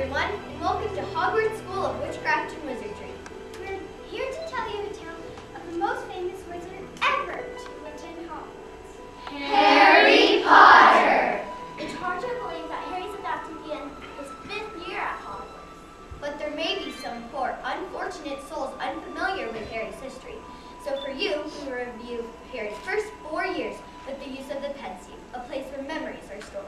everyone, and welcome to Hogwarts School of Witchcraft and Wizardry. We're here to tell you the tale of the most famous wizard ever to attend Hogwarts. Harry Potter! It's hard to believe that Harry's about to begin his 5th year at Hogwarts. But there may be some poor, unfortunate souls unfamiliar with Harry's history. So for you, we will review Harry's first 4 years with the use of the Pensieve, a place where memories are stored.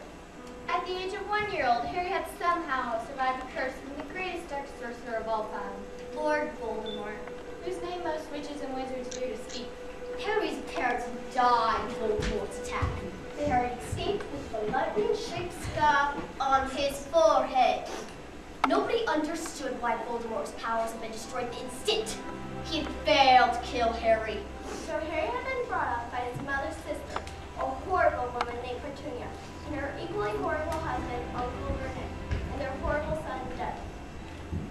At the age of 1-year-old, Harry had somehow survived the curse from the greatest dark sorcerer of all time, Lord Voldemort, whose name most witches and wizards fear to speak. Harry's parents died in Voldemort's attack. Harry escaped with the lightning-shaped scar On his forehead. Nobody understood why Voldemort's powers had been destroyed the instant he had failed to kill Harry. So Harry had been brought up by his mother's sister, a horrible woman named Petunia, and her equally horrible husband, Uncle Vernon, and their horrible son, Dudley.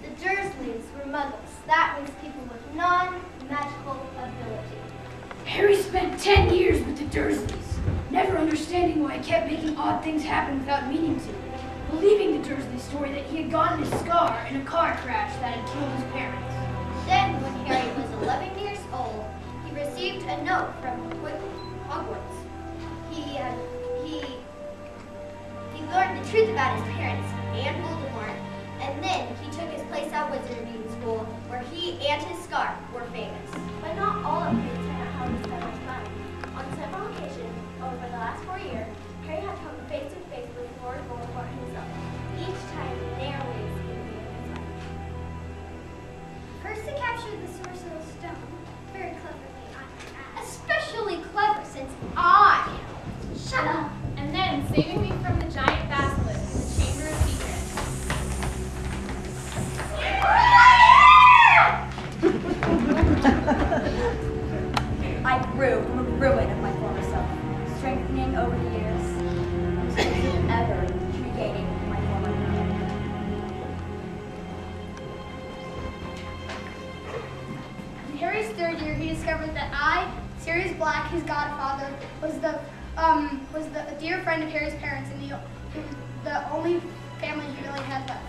The Dursleys were muggles. That means people with non-magical ability. Harry spent 10 years with the Dursleys, never understanding why he kept making odd things happen without meaning to, believing the Dursley story that he had gotten his scar in a car crash that had killed his parents. Then, when Harry was 11 years old, he received a note from Hogwarts. He learned the truth about his parents and Voldemort, and then he took his place at Wizarding School, where he and his scar were famous. But not all of his time at Hogwarts spent much fun. On several occasions over the last 4 years, Harry had come face to face with Lord Voldemort himself, each time narrowly escaping his life. First, he captured the Sorcerer's Stone, very cleverly, I might add. Especially clever, since I Shut up! And then saving me from the giant basilisk in the Chamber of Secrets. I grew from a ruin of my former self, strengthening over the years, and ever regaining my former power. In Harry's 3rd year, he discovered that I, Sirius Black, his godfather, was a dear friend of Harry's parents and the only family he really had left.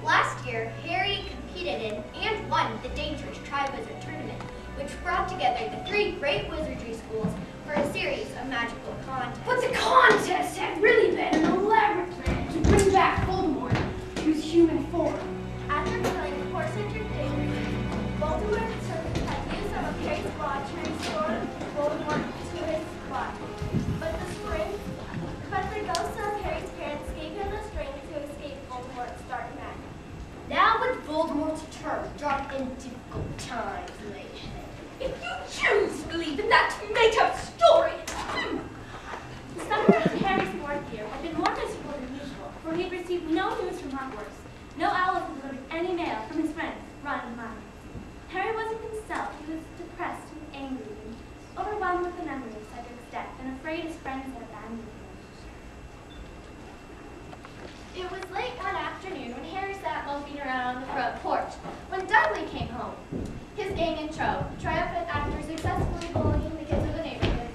Last year, Harry competed in and won the Dangerous Triwizard Tournament, which brought together the 3 great wizardry schools for a series of magical contests. But the contest had really been an elaborate plan to bring back Voldemort to his human form. After killing the poor-centered Dangerous, Voldemort had used some of Harry's blood to restore Voldemort to his body. But the ghosts of Harry's parents gave him the strength to escape Voldemort's dark magic. Now with Voldemort's turn, drunk in difficult times, they say. If you choose to believe in that made-up story, The summer of Harry's 4th year had been more miserable than usual, for he had received no news from Hogwarts. No owl had delivered any mail from his friends, Ron and Hermione. Harry wasn't himself. He was depressed and angry, and overwhelmed with the memory of Cedric's death, and afraid his friends had abandoned him. It was late one afternoon when Harry sat moping around on the front porch when Dudley came home. His gang in tow, triumphant after successfully bullying the kids of the neighborhood.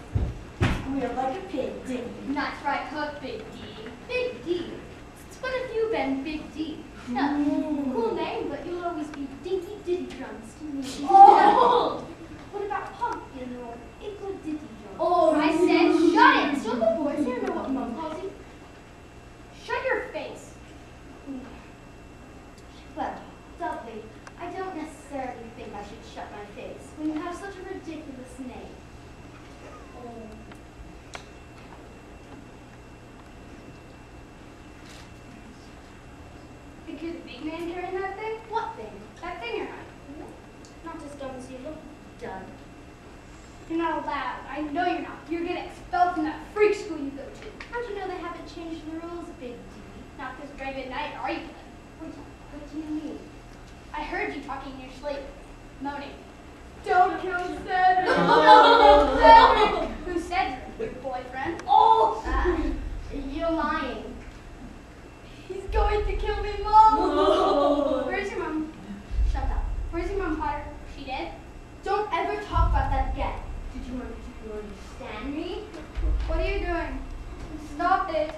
we're like a pig, didn't we? That's right, Hook, Big D. Big D. Since when have you been Big D? Cool name, but you'll always be Dinky Diddy Drums to me. Oh! What about Pumpkin or Ickle Diddy Drums? Oh, I said shut it! Don't the boys here know what Mom calls you? Shut your face. Well, Dudley, I don't necessarily think I should shut my face when you have such a ridiculous name. Think you're the big man carrying that thing? What thing? That thing you're on. Not as dumb as you look, Dud. You're not allowed. I know you're not. You're getting expelled from that freak school you go to. How'd you know they haven't changed the rules, Big D? Not this brave at night, are you? What do you mean? I heard you talking in your sleep, moaning. Don't kill Cedric! No. Cedric! Who's Cedric? Your boyfriend? Oh! You're lying. He's going to kill me, Mom! No. Where's your mom? Shut up. Where's your mom, Potter? She dead? Don't ever talk about that again. Did you understand me? What are you doing? Stop it.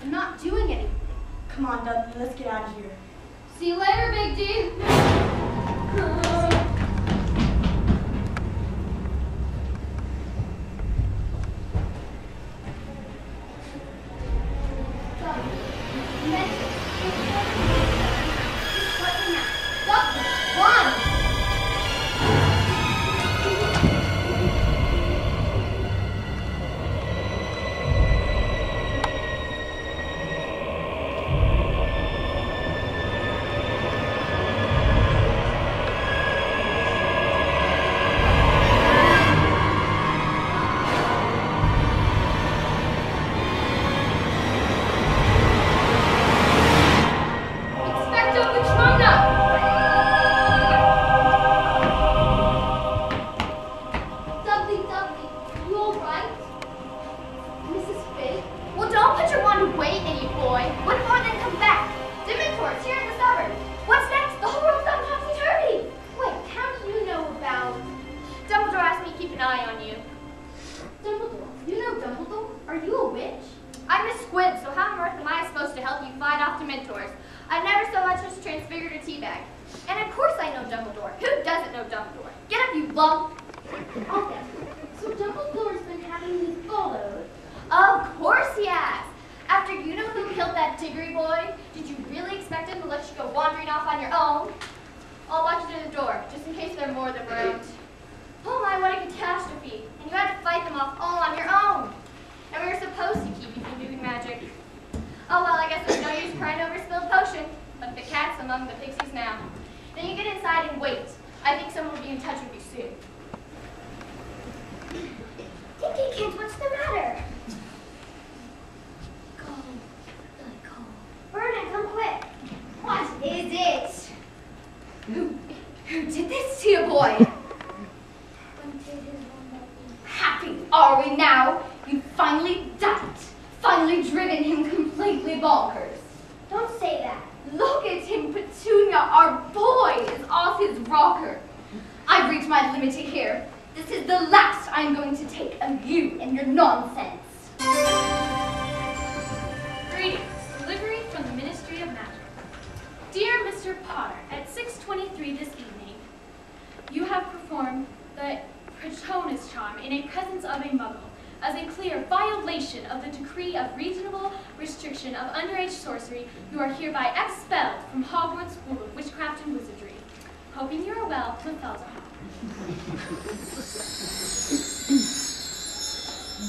I'm not doing anything. Come on, Dudley, let's get out of here. See you later, Big D. You are hereby expelled from Hogwarts School of Witchcraft and Wizardry. Hoping you are well, Mathilda.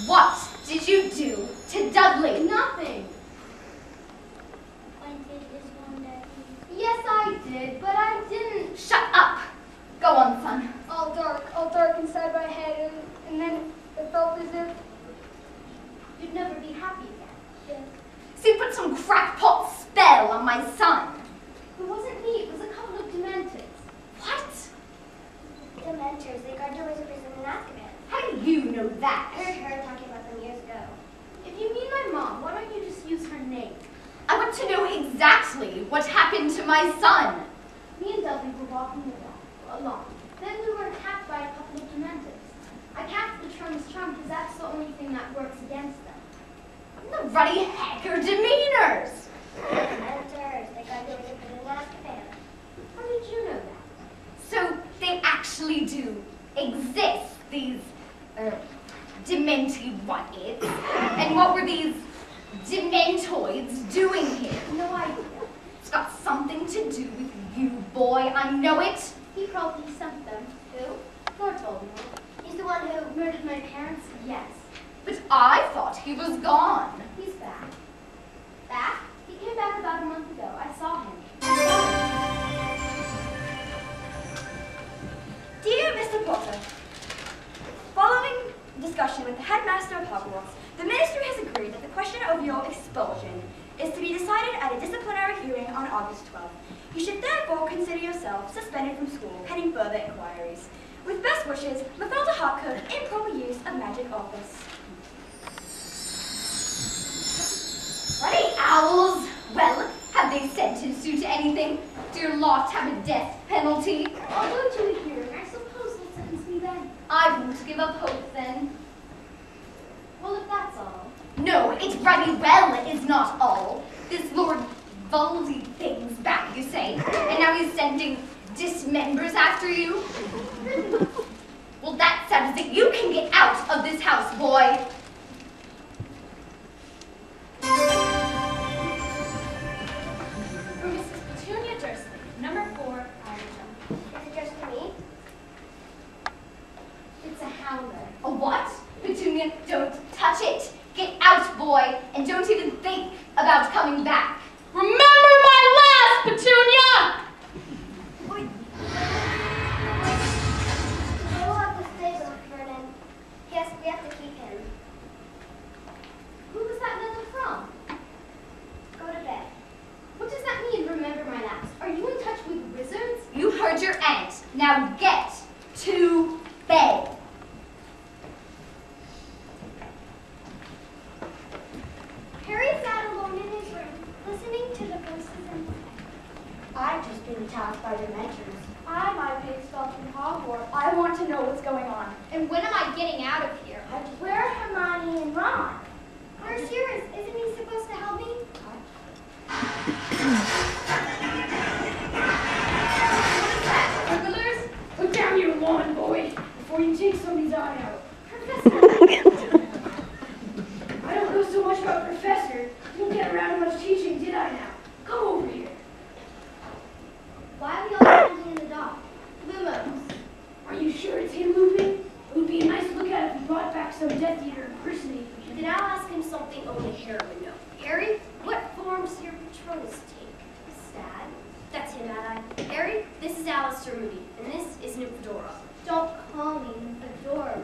What did you do to Dudley? Nothing. I did this one day. Yes, I did, but I didn't. Shut up. Go on, son. All dark inside my head, and then it felt as if you'd never be happy again. Yeah. So you put some crackpot spell on my son. It wasn't me, it was a couple of Dementors. What? Dementors, they guard doors of prison in Azkaban. How do you know I that? heard her talking about them years ago. If you mean my mom, why don't you just use her name? I want to know exactly what happened to my son. Me and Dudley were walking along. Then we were attacked by a couple of Dementors. I cast the Trum's charm because that's the only thing that works against them. The ruddy heck are demeanors. Dementors, they guard doors of prison in Azkaban. How did you know that? So they actually do exist, these dementi what-its. And what were these dementoids doing here? No idea. It's got something to do with you, boy. I know it. He probably sent them. Who? Thor told me. He's the one who... Murdered my parents? Yes. But I thought he was gone. He's back. Back? He came back about a month ago. I saw him. Dear Mr. Potter, following discussion with the headmaster of Hogwarts, the ministry has agreed that the question of your expulsion is to be decided at a disciplinary hearing on August 12th. You should therefore consider yourself suspended from school pending further inquiries. With best wishes, Mathilda Harcourt, improper use of magic office. Bloody owls! Well, have they sentenced you to anything? Do your lot have a death penalty? I'll go to a hearing. I suppose they'll sentence me then. I won't give up hope then. Well, if that's all. No, it very well is not all. This Lord Voldy things back, you say? And now he's sending dismembers after you? Well, that settles it. You can get out of this house, boy. For Mrs. Petunia Dursley, number 4, Ironton. Is it just for me? It's a howler. A what? Petunia, don't touch it. Get out, boy, and don't even think about coming back. Remember my last, Petunia! We'll have to stay with Vernon. Yes, we have to keep him. Who was that letter from? Go to bed. What does that mean, remember my last? Are you in touch with wizards? You heard your aunt. Now get to bed. Harry sat alone in his room, listening to the voices inside. I've just been attacked by Dementors. I might be expelled from Hogwarts. I want to know what's going on. And when am I getting out of here? Where are Hermione and Ron? Where's Sirius? Isn't he supposed to help me? Burglars, put down your wand, boy, before you take somebody's eye out. I don't know so much about Professor. You didn't get around to much teaching, did I now? Come over here. Why are we all standing in the dark? Lumos. Are you sure it's him moving? It would be a nice look at if he brought back some Death Eater impersonator. Then I'll ask him something only Harry would know. Harry, what form does your Patronus take? Sad? That's him, Ad-Eye. Harry, this is Alistair Moody, and this is Nymphadora. Don't call me Nymphadora.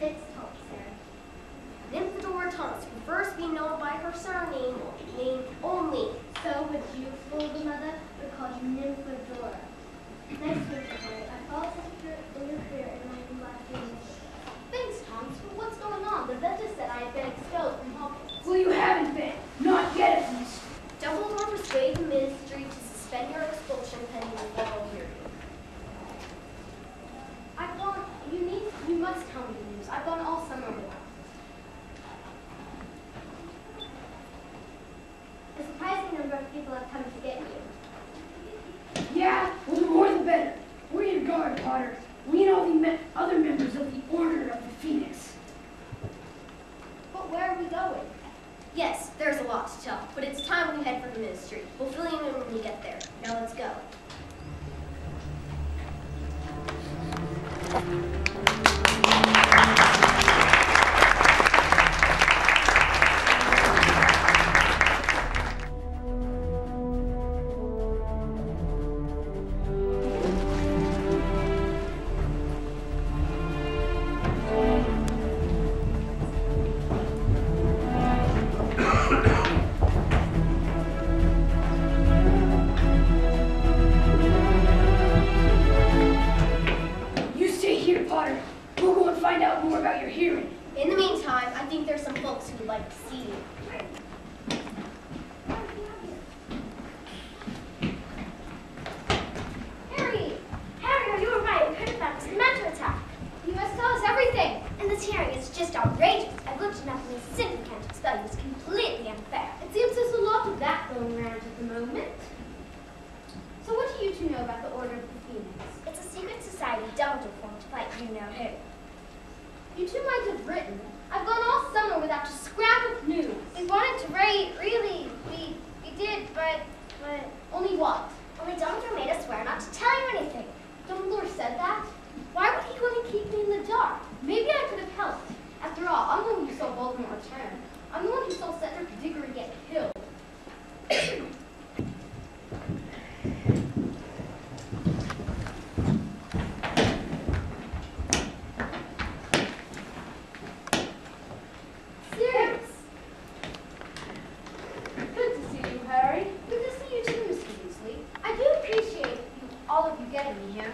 It's Thompson. Nymphadora Thomas prefers to be known by her surname name only. So would you, Golden Mother, would call you Nymphadora. Nice to meet you, Harry. I followed in your career and I'm glad to meet you. Thanks, Thomas, but what's going on? The vet just said I had been expelled from Hogwarts. Well, you haven't been. Not yet, at least. Dumbledore persuaded the Ministry to suspend your expulsion pending the formal hearing. I've gone, you must tell me the news. I've gone all summer without. A surprising number of people have come to get you. Yeah, well, the more the better. We're your guard, Potter. We and all the other members of the Order of the Phoenix. But where are we going? Yes, there's a lot to tell, but it's time we head for the Ministry. We'll fill you in when we get there. Now let's go. You stay here, Potter. We'll go and find out more about your hearing. In the meantime, I think there's some folks who would like to see you. Harry! Harry, you were right. I heard about this mental attack. You must tell us everything. And this hearing is just outrageous. I've looked enough and they simply can't expel you. It's completely unfair. It seems there's a lot of that going around at the moment. So what do you two know about the Order of the Phoenix? It's a secret society Dumbledore formed to fight you know who. You two might have written. I've gone all summer without a scrap of news. We wanted to write, really. We did, but only what? Only Dumbledore made us swear not to tell you anything. Dumbledore said that? Why would he want to keep me in the dark? Maybe I could have helped. After all, I'm the one who saw Voldemort return. I'm the one who saw Cedric Diggory get killed. Sirius! Good to see you, Harry. Good to see you too, Mr. Weasley. I do appreciate all of you getting me here.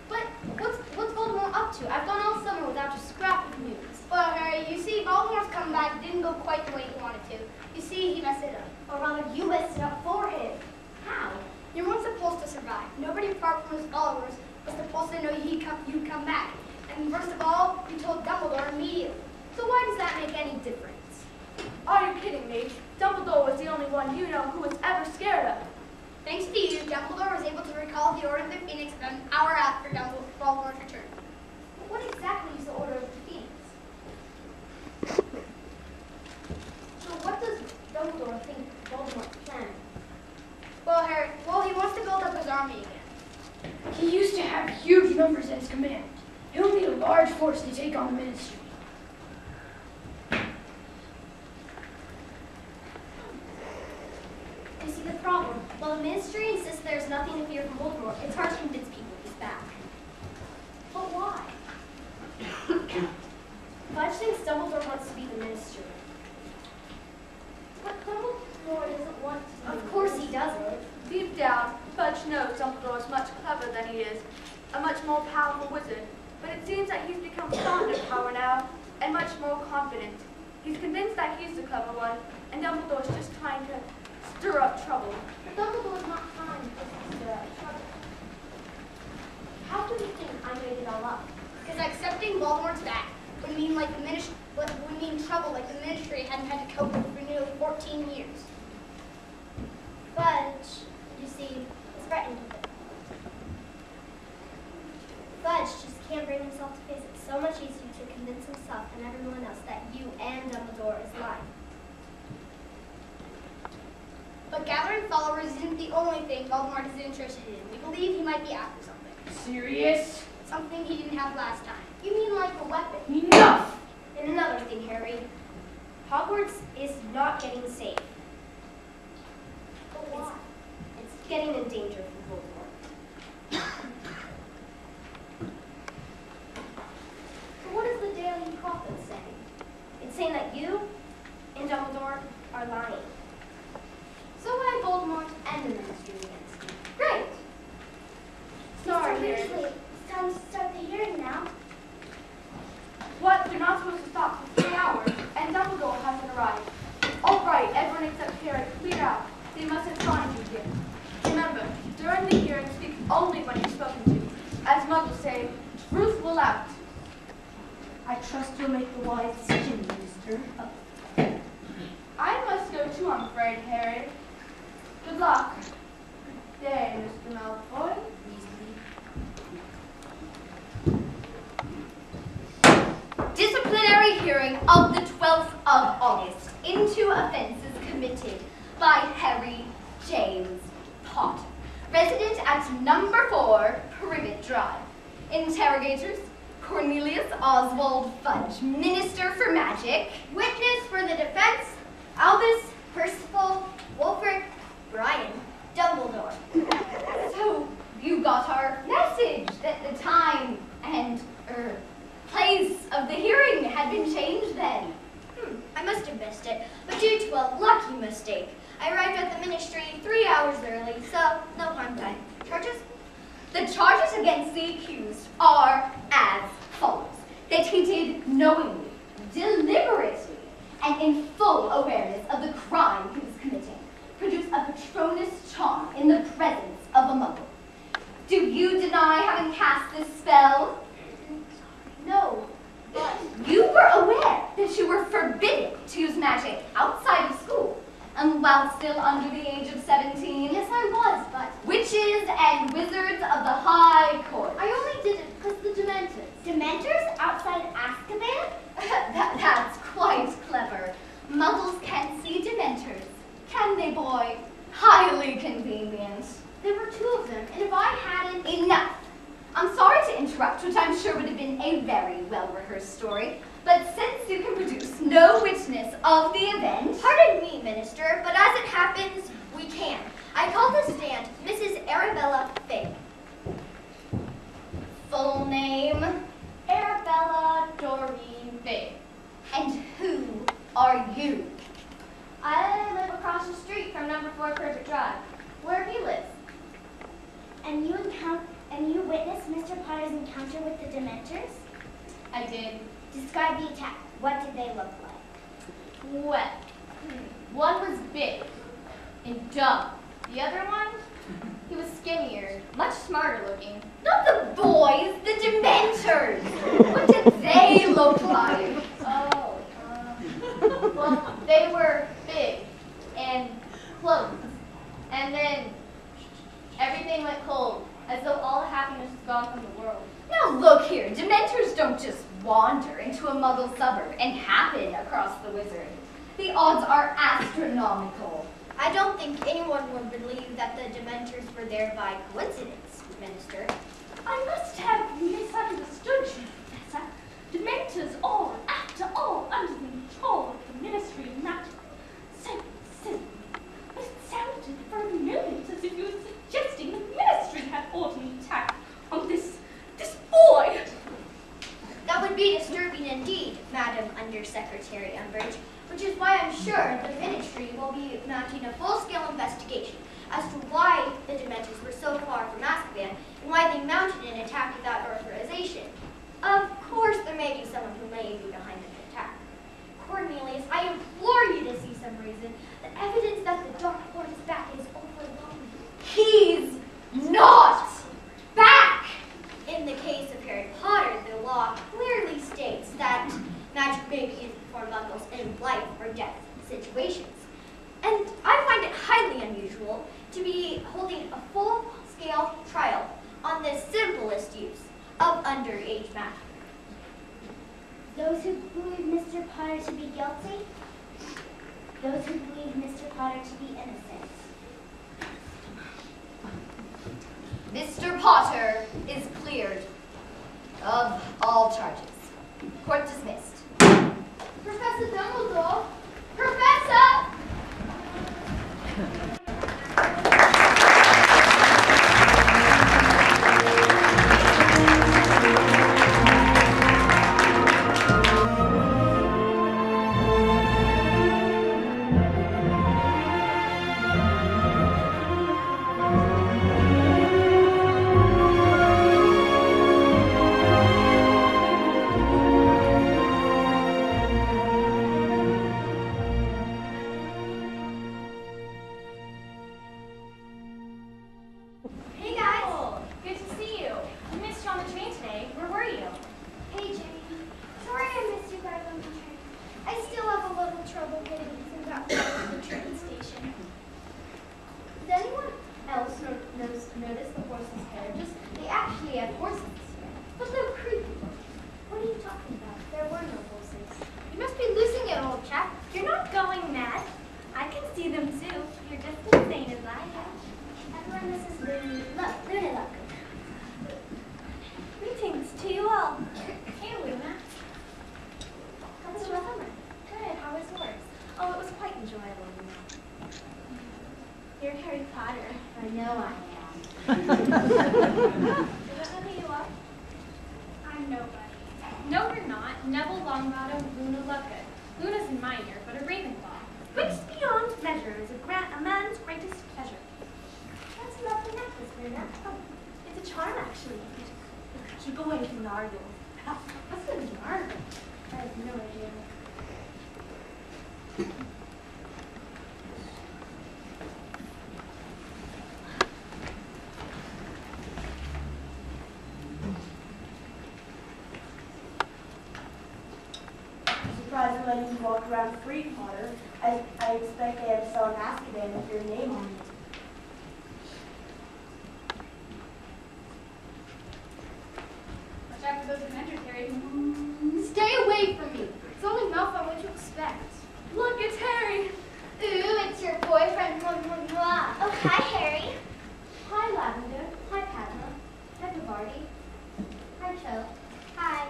But what's Voldemort up to? I've gone all summer without a scrap of news. Well, Harry, you see, Voldemort's comeback didn't go quite the way he wanted to. You see, he messed it up. Or rather, you messed it up for him. How? You weren't supposed to survive. Nobody apart from his followers was supposed to know you'd come back. And first of all, you told Dumbledore immediately. So why does that make any difference? Are you kidding me? Dumbledore was the only one you know who was ever scared of. Thanks to you, Dumbledore was able to recall the Order of the Phoenix about an hour after Voldemort's return. But what exactly is the Order of the Phoenix? So what does Dumbledore think Voldemort's plan? Well, Harry, he wants to build up his army again. He used to have huge numbers at his command. He'll need a large force to take on the Ministry. You see the problem? While the Ministry insists there's nothing to fear from Voldemort, it's hard to convince people he's back. But why? Fudge thinks Dumbledore wants to be the Ministry. But Dumbledore doesn't want to. Of course he doesn't. Deep down, Fudge knows Dumbledore is much cleverer than he is, a much more powerful wizard. But it seems that he's become fond of power now, and much more confident. He's convinced that he's the clever one, and Dumbledore's just trying to stir up trouble. But Dumbledore's not trying to stir up trouble. How do you think I made it all up? Because accepting Voldemort's back would mean trouble like the Ministry hadn't had to cope with for nearly 14 years. Fudge, you see, is threatened with it. Fudge just can't bring himself to face it. So much easier to convince himself and everyone else that you and Dumbledore is lying. But gathering followers isn't the only thing Voldemort is interested in. We believe he might be after something. Serious? Something he didn't have last time. You mean like a weapon? Enough! And another thing, Harry. Hogwarts is not getting safe. But why? It's getting in danger from Voldemort. But what does the Daily Prophet say? It's saying that you and Dumbledore are lying. So why Voldemort and the Ministry against you? Great! Sorry, Harry. It's time to start the hearing now. What? They're not supposed to stop for 3 hours, and Dumbledore hasn't arrived. All right, everyone except Harry, clear out. They mustn't find you here. Remember, during the hearing, speak only when you're spoken to. As Muggles say, truth will out. I trust you'll make the wise decision, Minister. I must go too, I'm afraid, Harry. Good luck. Day, Mr. Malfoy. Disciplinary hearing of the 12th of August into offenses committed by Harry James Potter, resident at number 4 Privet Drive. Interrogators, Cornelius Oswald Fudge, Minister for Magic. Witness for the defense, Albus Percival Wulfric Brian Dumbledore. So, you got our message that the time and, place of the hearing had been changed then. I must have missed it, but due to a lucky mistake, I arrived at the Ministry 3 hours early, so no harm done. Charges? The charges against the accused are as follows. They tainted knowingly, deliberately, and in full awareness of the crime he was committing, produce a Patronus charm in the presence of a Muggle. Do you deny having cast this spell? No, but You were aware that you were forbidden to use magic outside of school, and while still under the age of 17. yes, I was, but Witches and wizards of the High Court. I only did it because the Dementors. Dementors outside Azkaban? That's quite clever. Muggles can't see Dementors, can they, boy? Highly convenient. There were 2 of them, and if I hadn't... Enough. I'm sorry to interrupt what I'm sure would have been a very well-rehearsed story, but since you can produce no witness of the event... Pardon me, Minister, but as it happens, we can. I call to stand Mrs. Arabella Figg. Full name? Arabella Doreen Figg. And who are you? I live across the street from number 4 Perfect Drive, where he lives. And you witnessed Mr. Potter's encounter with the Dementors? I did. Describe the attack. What did they look like? Well, one was big and dumb. The other one, he was skinnier, much smarter looking. Not the boys, the Dementors. What did they look like? Oh, well, they were big and everything went cold, as though all the happiness was gone from the world. Now look here, Dementors don't just wander into a Muggle suburb and happen across the wizard. The odds are astronomical. I don't think anyone would believe that the Dementors were there by coincidence, Minister. I must have misunderstood you, Professor. Dementors are, after all, under the control of the Ministry of Magic. So silly. But it sounded for a moment as if you were suggesting the Ministry had ordered an attack on this boy. That would be disturbing indeed, Madam Undersecretary Umbridge, which is why I'm sure the Ministry will be mounting a full-scale investigation as to why the Dementors were so far from Azkaban and why they mounted an attack without authorization. Of course, there may be someone who may be behind the attack. Cornelius, I implore you to see some reason. The evidence that the Dark Lord is back is overwhelming. He's not back! In the case of Harry Potter, the law clearly states that magic may be used for Muggles in life or death situations. And I find it highly unusual to be holding a full-scale trial on the simplest use of underage magic. Those who believe Mr. Potter to be guilty, those who believe Mr. Potter to be innocent. Mr. Potter is cleared of all charges. Court dismissed. Professor Dumbledore! Professor! Hey guys, good to see you. I missed you on the train today. Where were you? Hey, Jenny. Sorry I missed you guys on the train. I still have a little trouble getting through that part of the train station. Does anyone else notice the horses' carriages? They actually have horses, but they're creepy. What are you talking about? There were no horses. You must be losing it, old chap. You're not going mad. I can see them too. You're just as sane as I am. Everyone, this is Luna Lovegood. Greetings to you all. Hey, Luna. How was your summer? Good. How was yours? Oh, it was quite enjoyable, Luna. You're Harry Potter. I know I am. Is that who you are? I'm nobody. No, you're not. Neville Longbottom, Luna Lovegood. Luna's in my year, but a Ravenclaw. Which beyond measure is a man's greatest pleasure. That's a lovely necklace, Luna. Oh, it's a charm, actually. Keep away from Nargle. What's a Nargle? I have no idea. Surprised to let you walk around free, Potter. I expect they have some Azkaban with your name on it. Watch out for those Dementors, Harry. Stay away from me. It's only Malfoy. What you expect? Look, it's Harry. Ooh, it's your boyfriend. Mwah, mwah, mwah. Oh, hi, Harry. Hi, Lavender. Hi, Padma. Hi, Bavardi. Hi, Cho. Hi.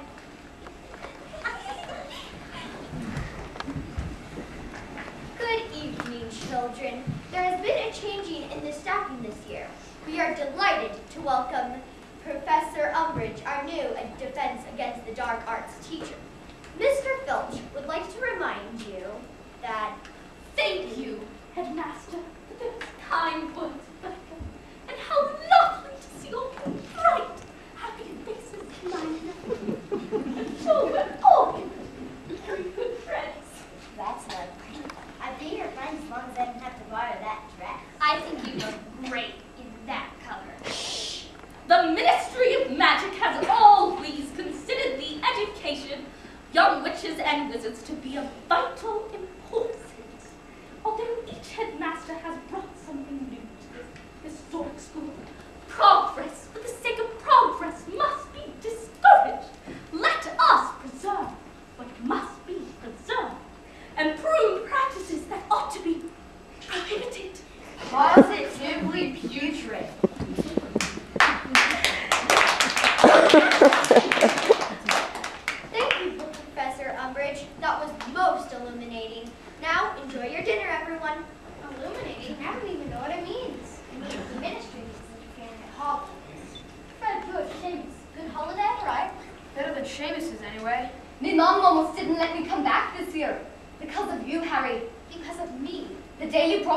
Good evening, children. There has been a changing in the staffing this year. We are delighted to welcome Professor Umbridge, our new Defense Against the Dark Arts teacher. Mr. Filch would like to remind you that Thank you, Headmaster, for those kind words, Becca. And how lovely to see all your bright, happy faces tonight. So we're all very good friends. that's lovely. I'd be your friend as long as I didn't have to borrow that dress. I think you look great in that color. Shh! The Ministry of Magic has always considered the education of young witches and wizards to be of vital importance. Although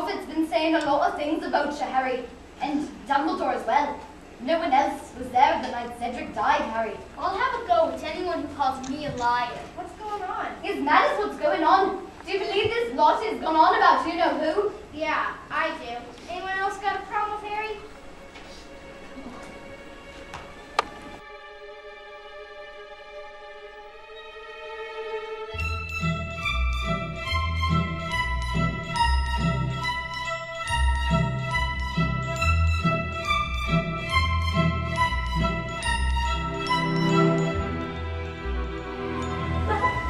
Prophet's been saying a lot of things about you, Harry. And Dumbledore as well. No one else was there the night Cedric died, Harry. I'll have a go with anyone who calls me a liar. What's going on? Is mad as what's going on. Do you believe this lot is going on about you know who? Yeah, I do. Anyone else got a problem with Harry?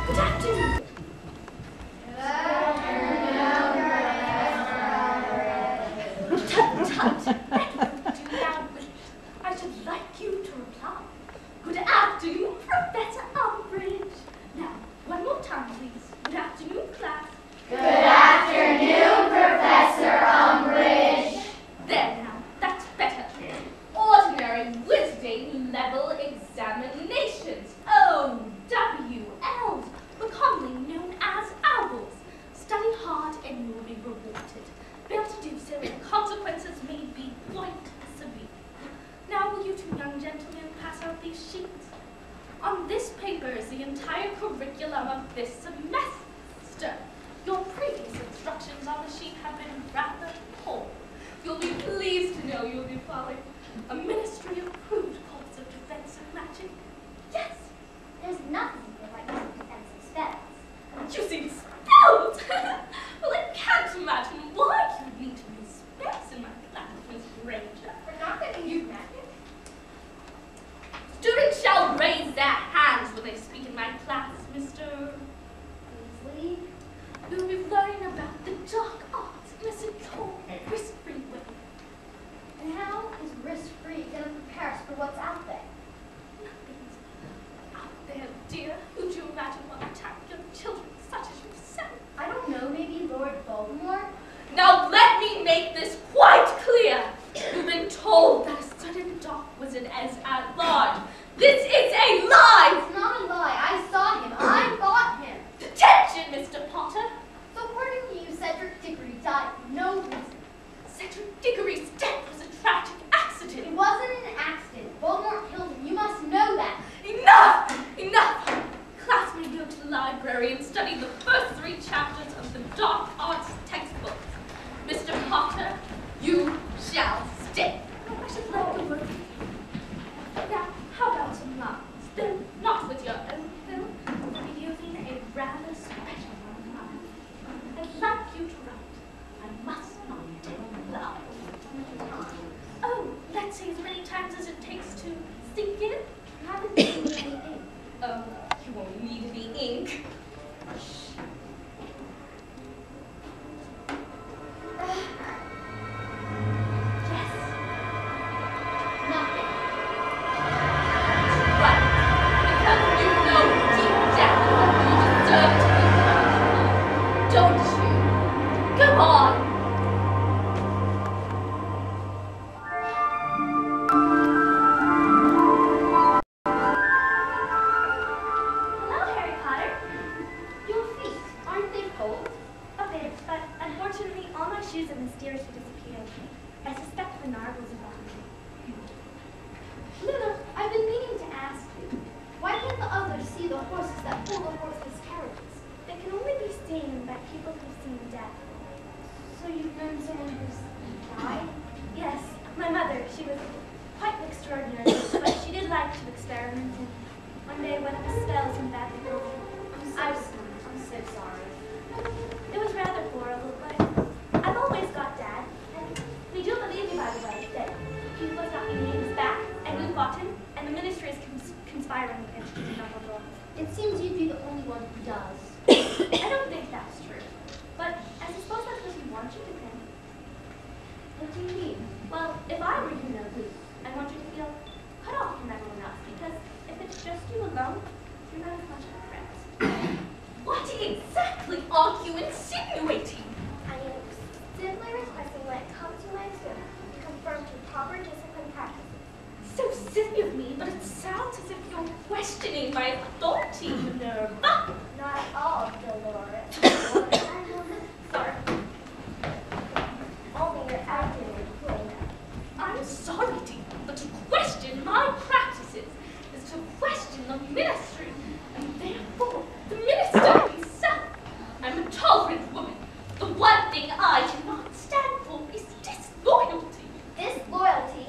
Good afternoon. Tut, tut. That won't do now, but I should like you to reply. Good afternoon, Professor Umbridge. Now, one more time, please. Good afternoon, class. Good afternoon, Professor Umbridge. There now, that's better. Ordinary Wizarding level examinations. OWLs, more commonly known as owls. Study hard and you will be rewarded. Fail to do so and the consequences may be quite severe. Now will you two young gentlemen pass out these sheets? On this paper is the entire curriculum of this semester. Your previous instructions on the sheet have been rather poor. You'll be pleased to know you'll be following a ministry-approved course of defense and magic. Yes, There's nothing like defensive spells. you seem spelled. Well, I can't imagine why you would need to use spells in my class, Miss Granger. We're not going to use magic. Students shall raise their hands when they speak in my class, Mr. Weasley. You'll be learning about the dark arts in a secure, risk-free way. And how is risk-free going to prepare us for what's out there? Nothing's out there, dear. Who'd you imagine will attack young children such as yourself? I don't know, maybe Lord Voldemort? Now let me make this quite clear. You've been told that a certain dark wizard is at large. This is a lie! It's not a lie. I saw him. I fought him. Detention, Mr. Potter. So according to you, Cedric Diggory died for no reason. Cedric Diggory's death was a tragic accident. It wasn't an accident. Voldemort killed him. You must know that. Enough! Enough! Class may go to the library and study the first 3 chapters of the dark arts textbooks. Mr. Potter, you shall stay. I should like to work with you. Now, how about some lines? Though not with your own film, we'll be using a rather special one of mine. I'd like you to write, I must not tell lies. Oh, let's say as many times as it takes to sink in. I haven't seen anything. Oh, you won't need any ink. Yes. Nothing. Right. Because you know deep down that you deserve to be punished. Don't you? Go on. Hello, Harry Potter. Your feet, aren't they cold? A bit, but unfortunately, all my shoes have mysteriously disappeared. I suspect the Narg was involved. Luna, I've been meaning to ask you. Why can't the others see the horses that pull the horseless carriages? They can only be seen by people who've seen death. So you've known someone who's died? Yes, my mother, she was quite extraordinary, but she did like to experiment, and one day one of the spells went badly wrong. I'm so sorry. It was rather horrible, but I've always got Dad, and we do believe you, by the way, that he was not being his back, and we fought him, and the Ministry is conspiring against Dumbledore. It seems you'd be the only one who does. I don't think that's true, but I suppose that's what you want you to think. What do you mean? Well, if I were you know who, I want you to feel cut off from everyone else, because if it's just you alone, you're not as much of a threat. What exactly are you insinuating? I am simply requesting when it comes to my school, conform to proper discipline practices. So silly of me, but it sounds as if you're questioning my authority, Minerva. Not at all, Dolores. Sorry. you're acting in Florida. I'm sorry but to question my practices is to question the ministry, and therefore the minister himself. I'm a tolerant woman. The one thing I cannot stand for is disloyalty. Disloyalty?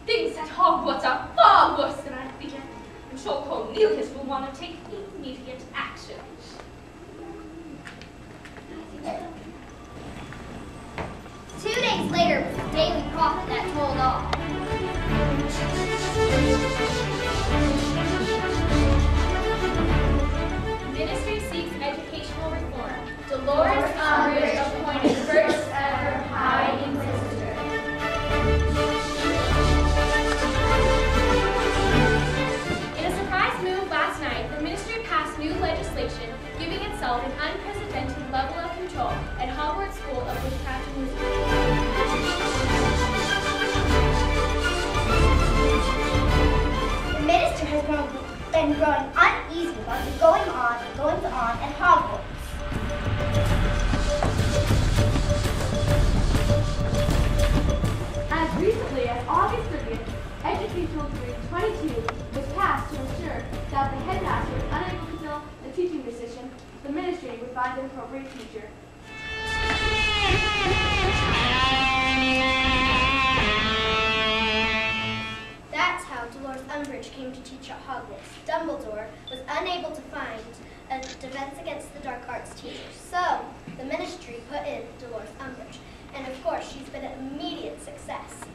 Things at Hogwarts are far worse than I feared. I'm sure Cornelius will want to take immediate action. 2 days later was the Daily Prophet that told all. Ministry seeks educational reform. Dolores Umbridge appointed first ever High Inquisitor. In a surprise move last night, the ministry passed new legislation giving itself an unprecedented level of control at Hogwarts School of Witchcraft and Wizardry. The minister has been growing uneasy about the goings on at Hogwarts. As recently as August 30th, Educational Decree 22 was passed to ensure that the headmaster is unable to fill the teaching position, the ministry would find an appropriate teacher. That's how Dolores Umbridge came to teach at Hogwarts. Dumbledore was unable to find a Defense Against the Dark Arts teacher, so the ministry put in Dolores Umbridge. And of course, she's been an immediate success.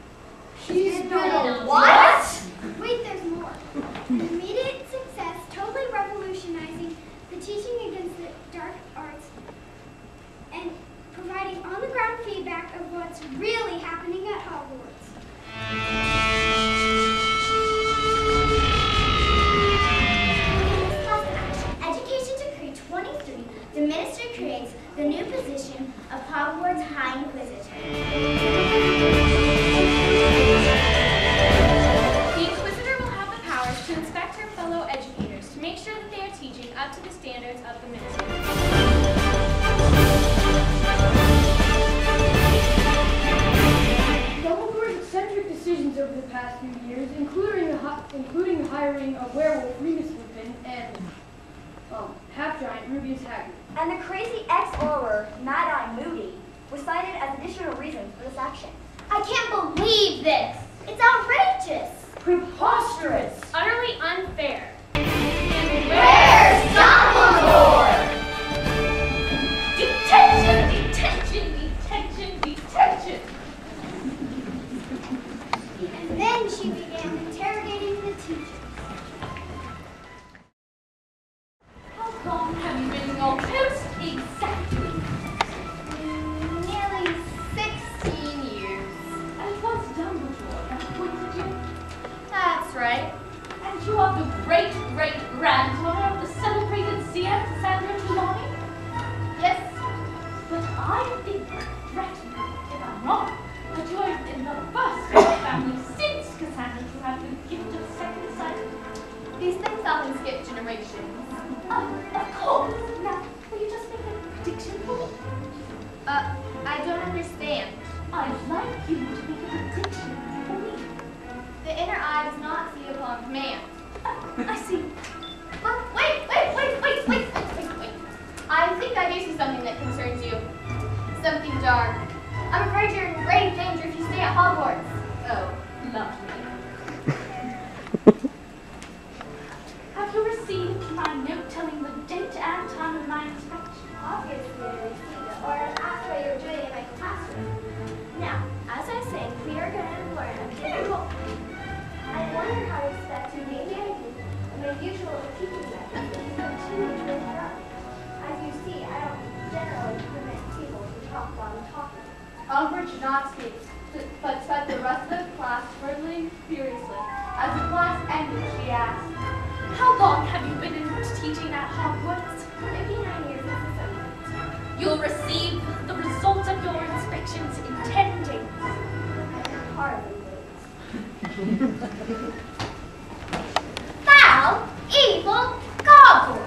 She's been a what? Wait, there's more. An immediate success, totally revolutionizing the teaching against the dark arts and providing on-the-ground feedback of what's really happening at Hogwarts. Education Decree 23, the ministry creates the new position of Hogwarts High Inquisitor. The Inquisitor will have the powers to inspect her fellow educators to make sure that they are teaching up to the standards of the ministry. Dumbledore's eccentric decisions over the past few years, including the hiring of werewolf Remus Lupin and half-giant Rubius Hagrid. And the crazy ex-auror, Mad-Eye Moody, was cited as additional reasons for this action. I can't believe this! It's outrageous! Preposterous! Utterly unfair. Where's Dumbledore? Detention! Detention! Detention! Detention! And then she began interrogating the teachers. How long have you been in your post exactly? Nearly 16 years. And was Dumbledore appointed you? That's right. And you are the great-great-granddaughter of the celebrated C.M. Cassandra Trelawney? Yes. But I think, correct me if I'm wrong, that you have been the first in the family since Cassandra to have the gift of second sight. These things often skip generations. Of course. Now, will you just make a prediction for me? I don't understand. I'd like you to make a prediction for me. The inner eye does not see upon command. I see. But wait. I think I do see something that concerns you. Something dark. I'm afraid you're in grave danger if you stay at Hogwarts. Oh, lovely. Have you received my note telling the date and time of my inspection? Obviously, I received it, or I'd ask what you're doing in my classroom. Now, as I say, we are going to learn a difficult. I wonder how to expect to maybe I do my usual teaching methods instead of teenage interrupt. As you see, I don't generally permit people to talk while I'm talking. Umbridge should not speak, but spent the rest of the class hurtling furiously. As the class ended, she asked, How long have you been teaching at Hogwarts? 59 years as a subject. You'll receive the results of your inspections in 10 days. Hardly wait. Foul, evil, goblin!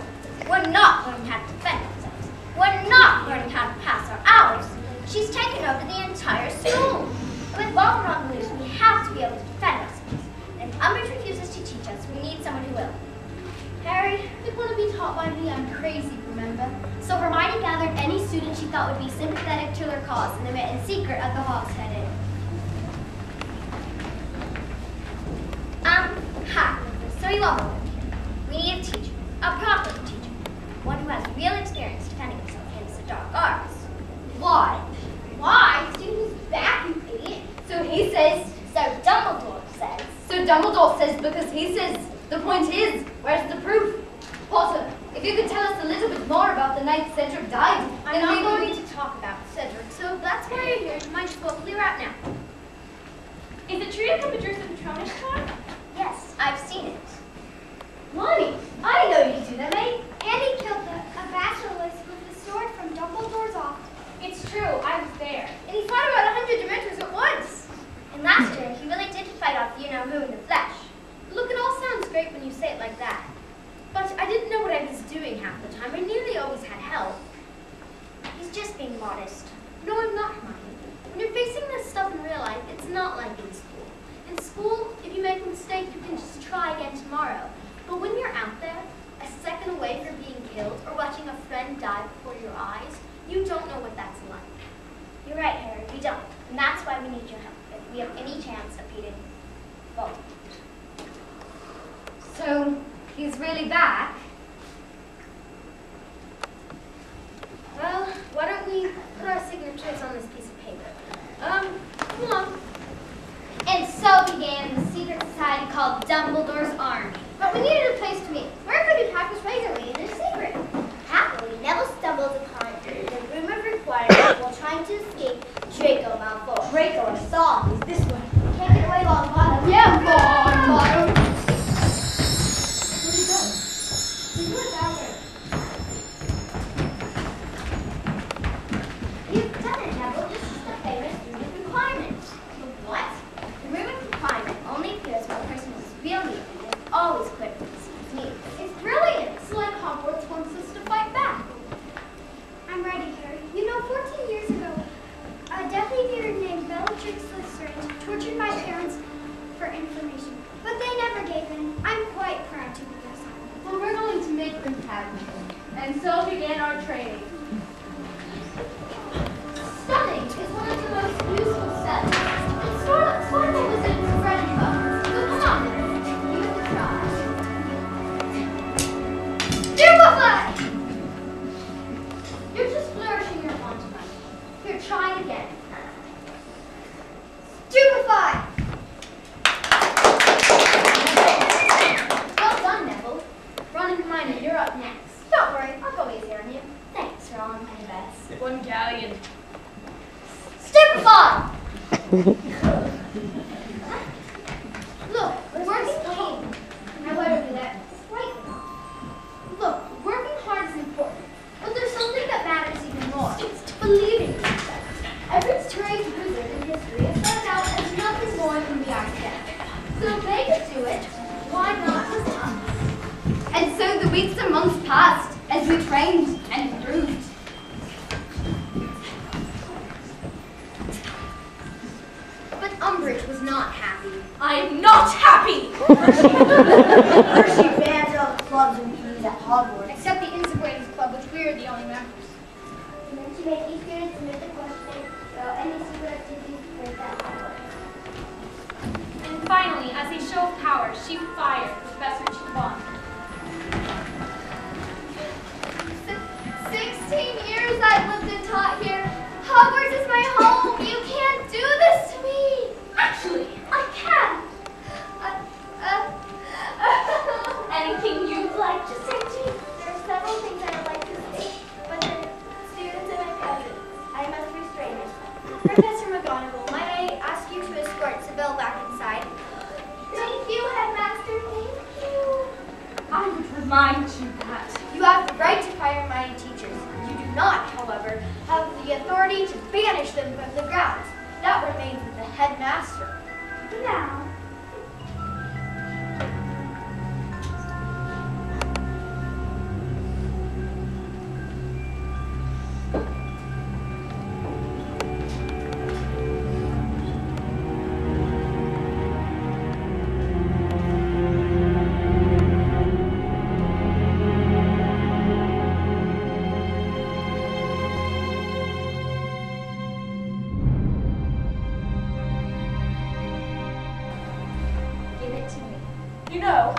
We're not learning how to defend ourselves. We're not learning how to pass our hours. She's taken over the entire school. With Voldemort loose, we have to be able to defend ourselves. And if Umbridge refuses to teach us, we need someone who will. Harry, if you want to be taught by me, I'm crazy, remember? So Hermione gathered any student she thought would be sympathetic to her cause, and they met in secret at the Hogshead Inn. Hi. So you all know here. We need a teacher, a proper teacher, one who has real experience defending himself against the dark arts. Why? Why? Students back, you idiot. So he says, So Dumbledore says. so Dumbledore says because he says. The point is, where's the proof? Potter, if you could tell us a little bit more about the night Cedric died, I'm then not maybe going to talk about Cedric, so that's why you're here. You might as well clear out now. Is it true you have a Dursley Patronus card? Yes, I've seen it. Lonnie, I know you do that, mate. Andy killed a basilisk with the sword from Dumbledore's office. It's true, I was there. And he fought about 100 Dementors at once. And last year, he really did fight off you-know-who in the flesh. Look, it all sounds great when you say it like that. But I didn't know what I was doing half the time. I nearly always had help. He's just being modest. No, I'm not, Hermione. When you're facing this stuff in real life, it's not like in school. In school, if you make a mistake, you can just try again tomorrow. But when you're out there, a second away from being killed or watching a friend die before your eyes, you don't know what that's like. You're right, Harry, we don't. And that's why we need your help, if we have any chance of beating Voldemort. So, he's really back. Well, why don't we put our signatures on this piece of paper? Come on. And so began the secret society called Dumbledore's Army. But we needed a place to meet. Where could we practice regularly in a secret? Happily, Neville stumbled upon the room of requirements while trying to escape Draco Malfoy. Draco, I saw him. He's this way. Can't get away, Longbottom. Yeah, Longbottom. You've done it, Neville. This is the famous room of requirements. What? The room of requirement only appears when a person is real needed and is always equipped with the needs. It's brilliant. It's like Hogwarts wants us to fight back. I'm ready, Harry. You know, 14 years ago, a Death Eater named Bellatrix Lestrange tortured my parents for information, but they never gave in. I'm quite proud to be their son. Well, we're going to make them happy. And so began our training. Stunning is one of the most useful sets. It's sort of was in bread and butter. So come on, give it a try. Stupefy! You're just flourishing your wand tonight. Here, try it again. Stupefy! Well done, Neville. Ron and Hermione, you're up next. Don't worry, I'll go easy on you. Thanks, Ron and Bess. One galleon. Stupefy! Look, working hard. Now let her do that. Right. Look, working hard is important, but there's something that matters even more. It's believing in yourself. Every strange wizard in history has started out as nothing more than the academic. So if they could do it, why not with us? And so the weeks and months passed as we trained and improved. But Umbridge was not happy. I'm not happy! Hershey bans all the clubs and meetings at Hogwarts. Except the Insubways Club, which we are the only members. And then to make each student submit the question about any secret activities for that hour. And finally, as a show of power, she fired Professor Chibon. 16 years I've lived and taught here. Hogwarts is my home. You can't do this to me. Actually, I can. anything you'd like to say to me? There are several things I would like to say, but the students and my cousins. I must restrain myself. Professor McGonagall, might I ask you to escort Sybil back inside? Thank you, Headmaster. Thank you. I would remind you that. You have the right to fire my teachers. You do not, however, have the authority to banish them from the grounds. That remains with the headmaster. Now, know,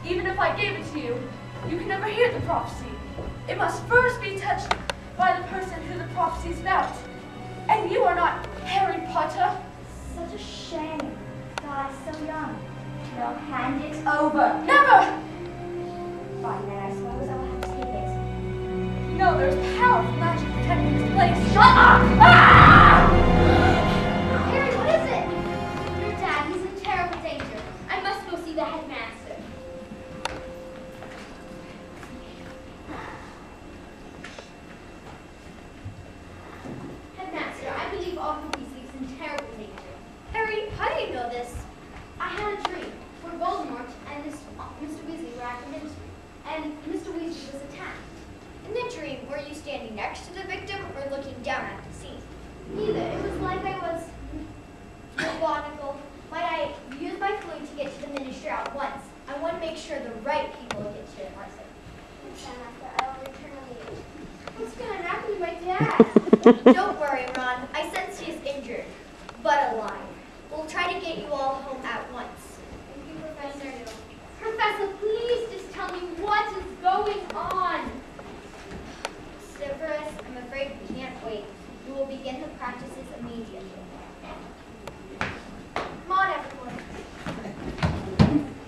even if I gave it to you, you can never hear the prophecy. It must first be touched by the person who the prophecy is about. And you are not Harry Potter. Such a shame to die so young. They'll hand it over. Never! Fine, then I suppose I'll have to take it. You know there's powerful magic protecting this place. Shut up! Ah! Harry, what is it? Your dad, he's in terrible danger. I must go see the headmaster. Headmaster, I believe Arthur Weasley is in terrible danger. Harry, how do you know this? I had a dream where Voldemort and Mr. Weasley were at the ministry, and Mr. Weasley was attacked. In the dream, were you standing next to the victim or looking down at the scene? Neither. It was like I was methodical. Might I use my clue to get to the ministry at once? I want to make sure the right people get to it myself. I will return immediately. What's going to happen to my dad? Don't worry, Ron. I sense he is injured, but alive. We'll try to get you all home at once. Thank you, Professor. Professor, please just tell me what is going on. Severus, I'm afraid we can't wait. We will begin the practices immediately. Come on, everyone.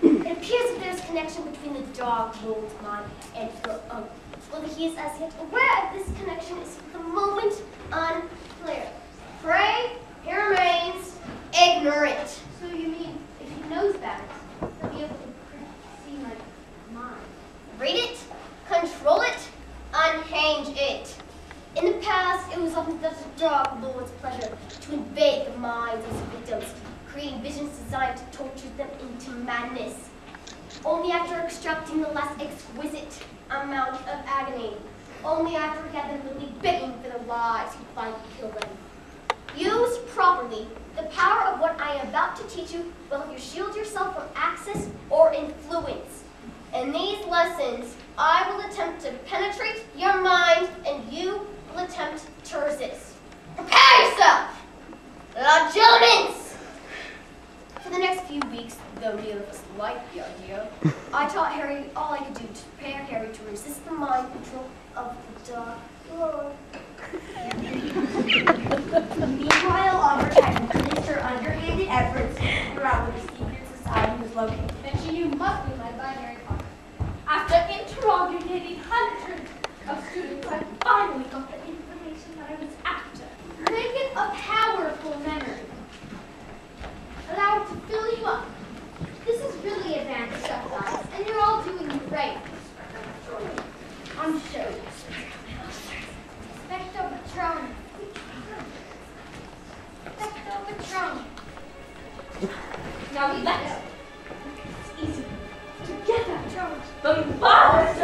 It appears that there's a connection between the dog, Voldemort, and well, he is as yet aware of this connection is for the moment unclear. Pray, he remains ignorant. So you mean, if he knows about it, he'll be able to see my mind? Read it, control it, unchange it. In the past, it was often the Dark Lord's pleasure to invade the minds of his victims, creating visions designed to torture them into madness. Only after extracting the less exquisite amount of agony, only after he had them literally begging for their lives, he finally killed them. Used properly, the power of what I am about to teach you will help you shield yourself from access or influence. In these lessons, I will attempt to penetrate your mind, and you will attempt to resist. Prepare yourself! Legilimency! For the next few weeks, though neither of us liked the idea, I taught Harry all I could do to prepare Harry to resist the mind control of the Dark Lord. Meanwhile, Albert had to finish her underhanded efforts to figure out where the secret society was located. Then she knew must be led by Harry Potter. After interrogating hundreds of students, I finally got the information that I was after. Make it a powerful memory. Allow it to fill you up. This is really advanced stuff, guys, and you're all doing great. I'm sure. Expecto Patronum. Expecto Patronum. Now let's. It's easy. Together. The bars.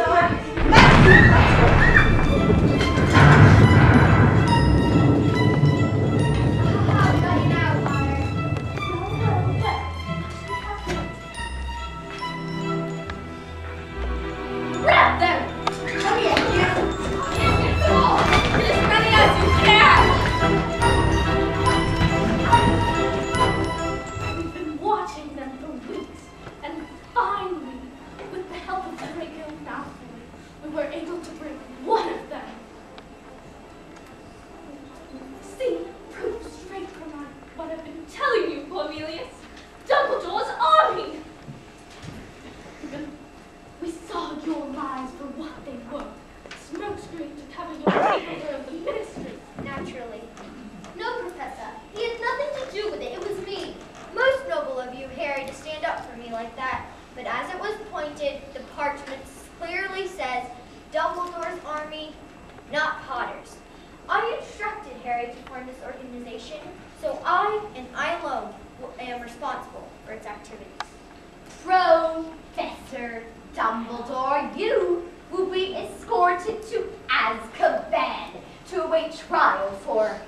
Professor Dumbledore, you will be escorted to Azkaban to await trial for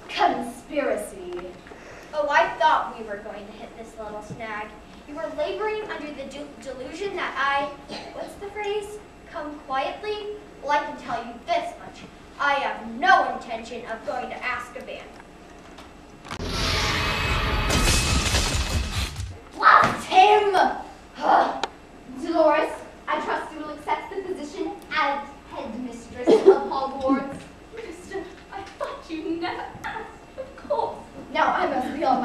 conspiracy. Oh, I thought we were going to hit this little snag. You were laboring under the delusion that what's the phrase? Come quietly? Well, I can tell you this much. I have no intention of going to Azkaban. Blast him!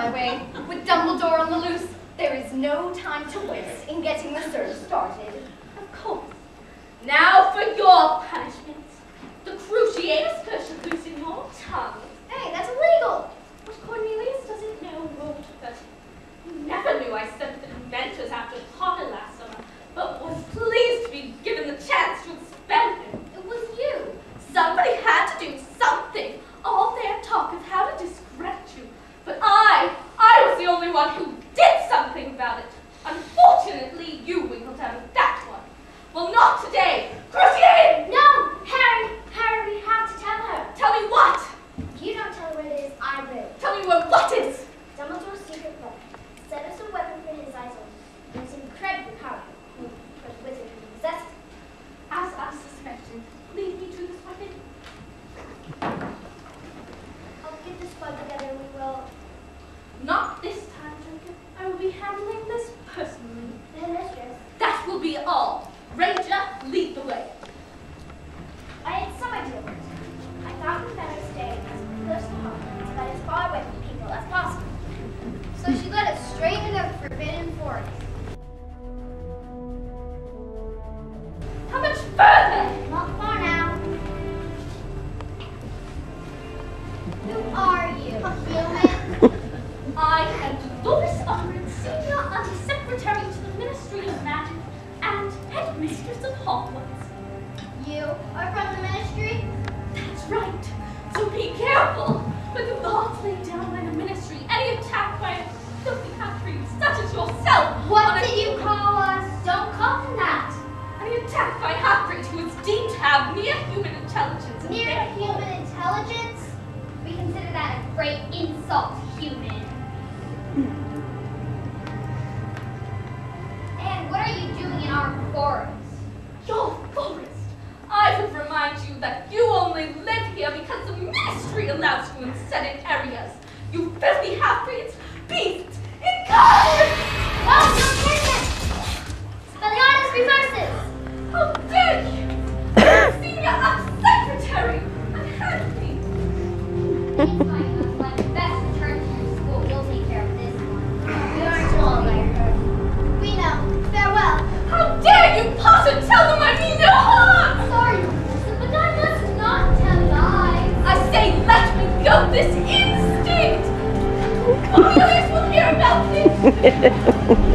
my way. With Dumbledore on the loose, there is no time to waste in getting the search started. Of course. Now for your punishment. The Cruciatus curse should loosen your tongue. Hey, that's illegal. But Cornelius doesn't know wrote that. He never knew I sent the inventors after Potter last summer, but was pleased to be given the chance to expel him. It was you. Somebody had to do something. All their talk is how to discredit you. But I was the only one who did something about it. Unfortunately, you wiggled out of that one. Well, not today. Cruciate! No, Harry, we have to tell her. Tell me what? If you don't tell her where it is, I will. Tell me what is? Dumbledore's secret book set us a weapon for his eyes only. It was incredibly powerful for the wizard who possessed it. As I suspected. Lead me to this weapon. I'll get this bug together and we will. Not this time, Joker. I will be handling this personally. The mistress. That will be all. Ranger, lead the way. I had some idea of it. I thought we'd better stay as close to Hogwarts, but as far away from people as possible. So she led us straight into the Forbidden Forest. How much further? Not far now. Who are you? A human? I am Dolores Umbridge, Senior Under-Secretary to the Ministry of Magic and Headmistress of Hogwarts. You are from the Ministry? That's right. So be careful. With the laws laid down by the Ministry, any attack by a filthy half-breed such as yourself. What did you call us? Don't call him that. Any attack by a half-breed who is deemed to have near-human intelligence. and Near therefore- human intelligence? We consider that a great insult, human. And what are you doing in our forest? Your forest. I would remind you that you only live here because the Ministry allows you in certain areas. You filthy half-breeds, beasts, incarnate! Oh, don't hit him! Spellianus reverses! How dare you! Senior Under-Secretary! Unhand me! It's fine, let's let it best return to your school. You'll take care of this one. We aren't all like her. We know. Farewell. How dare you, Potter, tell them I mean no harm! Sorry, Professor, but I must not tell lies. I say let me go this instinct! Cornelius will hear about this!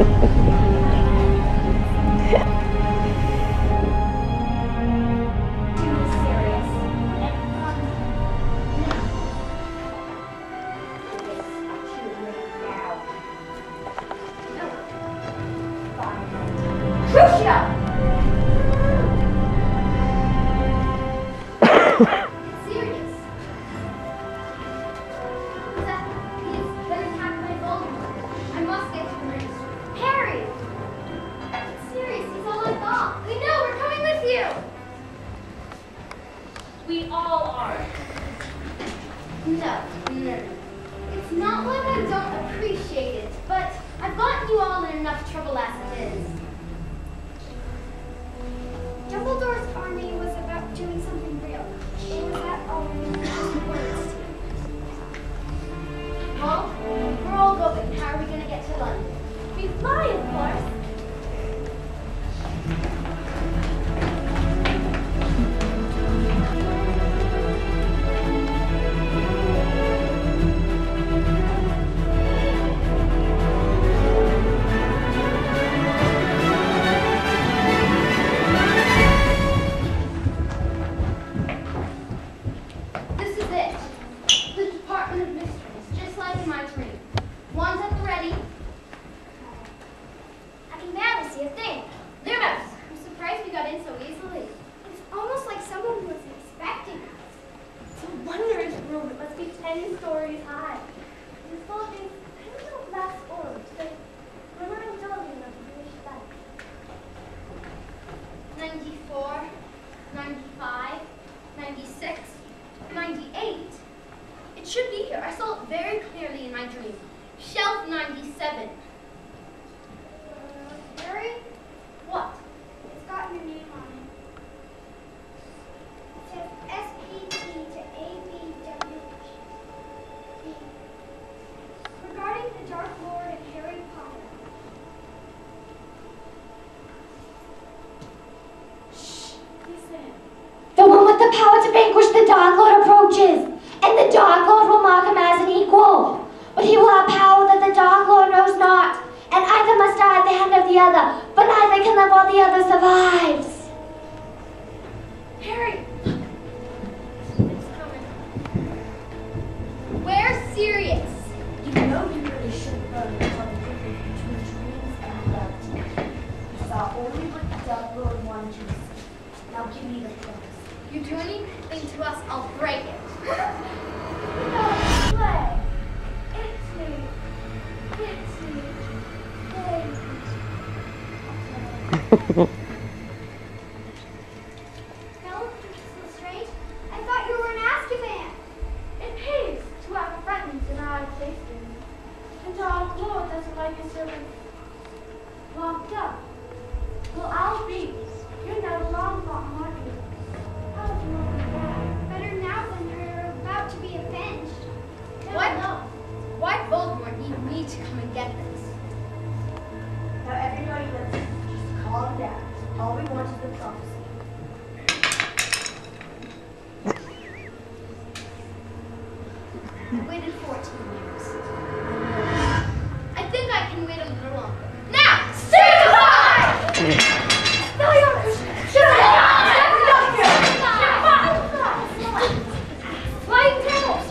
We all are. No. It's not like I don't appreciate it, but I've gotten you all in enough trouble as it is. Dumbledore's army was about doing something real. Or was that all just words? Well, we're all going. How are we going to get to London? We fly, of course. This is it. The Department of Mysteries, just like in my dream. One's at the ready. I can barely see a thing. Lumos! I'm surprised we got in so easily. It's almost like someone was expecting us. It's a wondrous room. It must be 10 stories high. It's full of these tiny little glass orbs. They remind Dolly of the British light. 94, 95, 96, 98. It should be here. I saw it very clearly in my dream. Shelf 97. Harry? What? It's got your name on it. It says SPT to ABW. Regarding the hand of the other, but neither can live while the other survives. Harry! Where's Sirius? You know you really shouldn't learn the difference between dreams and reality. You saw only what the Dark Lord wanted you to see. Now give me the promise. You do anything to us, I'll break it. No, play. It's me. It's me. Hello, so strange. I thought you were in Azkaban. It pays to have friends in odd places. And Dark Lord doesn't like his servants locked up. Well, I'll be. You're no longer haunted. How do you like that? Better now than you're about to be avenged. What? Why Voldemort need me to come and get this? Now everybody, let's just calm down. All we want is the prophecy. I waited 14 years. I think I can wait a little longer. Now, stupefy! Flying tails!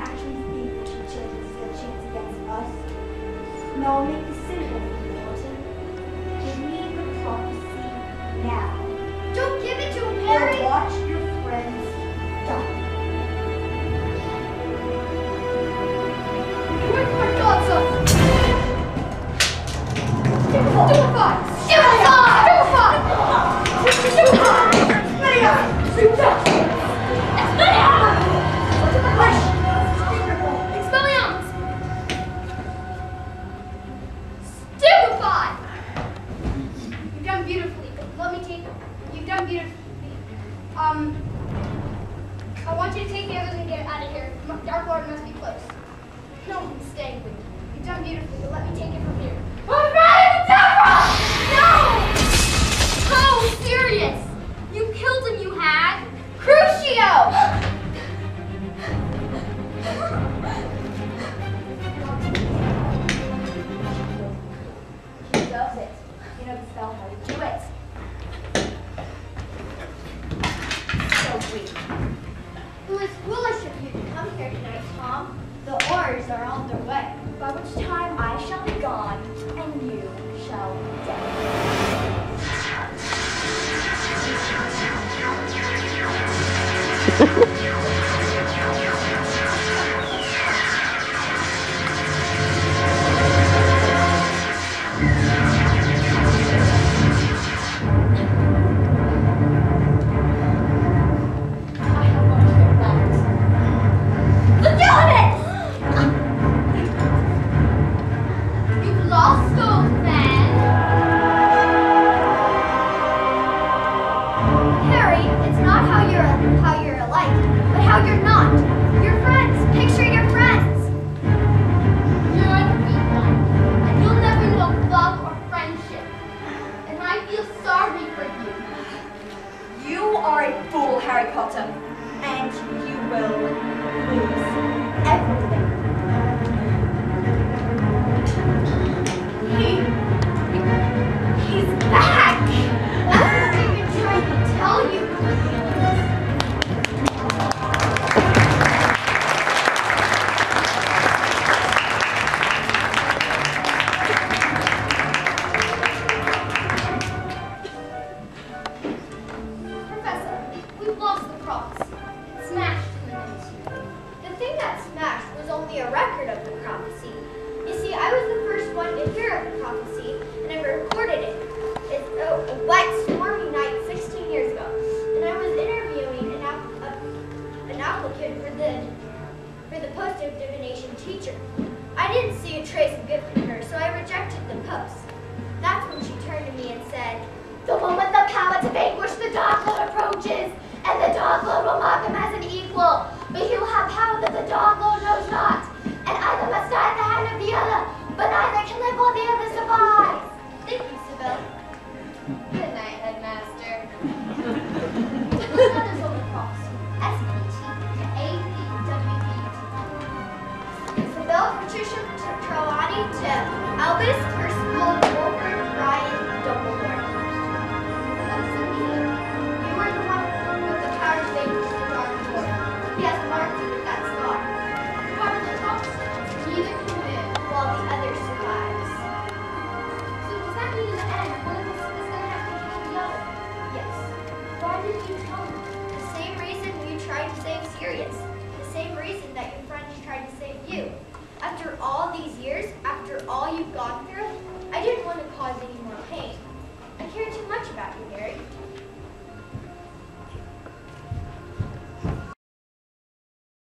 Actually think that your chance is a chance against us? No, I'll make this simple, Milton. Give me the prophecy now. Don't give it to him, Or Harry. watch your friends die. Wait for my godson! Stupefy! Expelliarmus! Stupefy! You've done beautifully. Let me take. You've done beautifully. I want you to take the others and get out of here. Dark Lord must be close. No one's staying with you. You've done beautifully, but let me take it from here. I'm ready, Deborah! No! Oh, serious! You killed him, you hag! Crucio! He does it. You know the spell how to do it. So weak. It was foolish of you to come here tonight, Tom. The Aurors are on their way. By which time I shall be gone, and you shall be dead. You've lost those men! Harry, it's not how you're alike, but how you're not. Your friends. Picture your friends. You're a weak one, and you'll never know love or friendship. And I feel sorry for you. You are a fool, Harry Potter, and you will lose everything. He's back! That's what I've been trying to tell you. Professor, we've lost the prophecy. It smashed in the ministry. The thing that smashed was only a record of the prophecy. You see, I was the first one to hear of the prophecy, and I recorded it. It's a wet, stormy night 16 years ago, and I was interviewing an applicant for the post of divination teacher. I didn't see a trace of gift in her, so I rejected the post. That's when she turned to me and said, "The one with the power to vanquish the Dark Lord approaches, and the Dark Lord will mark him as an equal. But he will have power that the Dark Lord knows not, and either must die at the hand of the other, but neither can live while the other survives." Thank you, Sybil. Good night, Headmaster. cause any more pain. I care too much about you, Harry.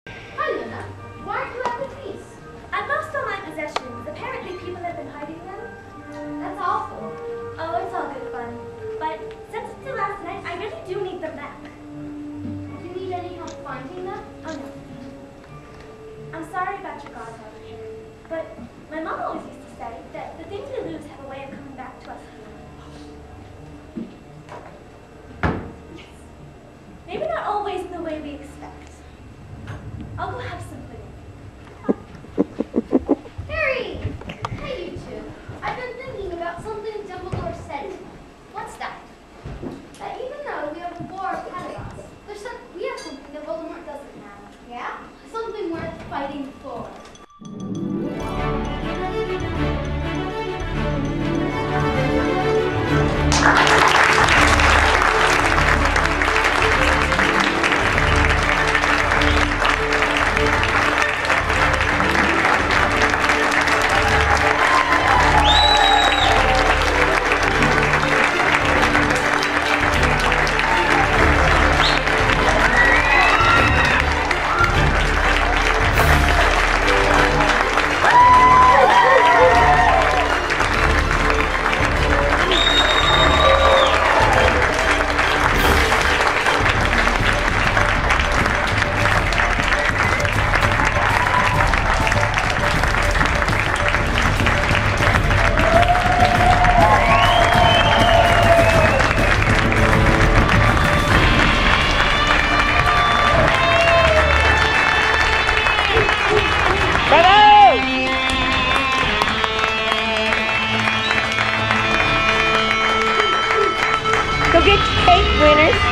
Hi, Luna. Why aren't you at the feast? I've lost all my possessions. Apparently people have been hiding them. That's awful. Oh, it's all good fun. But since it's the last night, I really do need them back. Do you need any help finding them? Oh no. I'm sorry about your godfather, Harry. But my mom always used to say that the things we lose have a way of coming back to us. Yes. Maybe not always in the way we expect. I'll go have some pudding. Harry! Hey, you two. I've been thinking about something Dumbledore said to me. What's that? That even though we have a war of Pentecost, we have something that Voldemort doesn't have. Yeah? Something worth fighting for. Go get your cake, winners.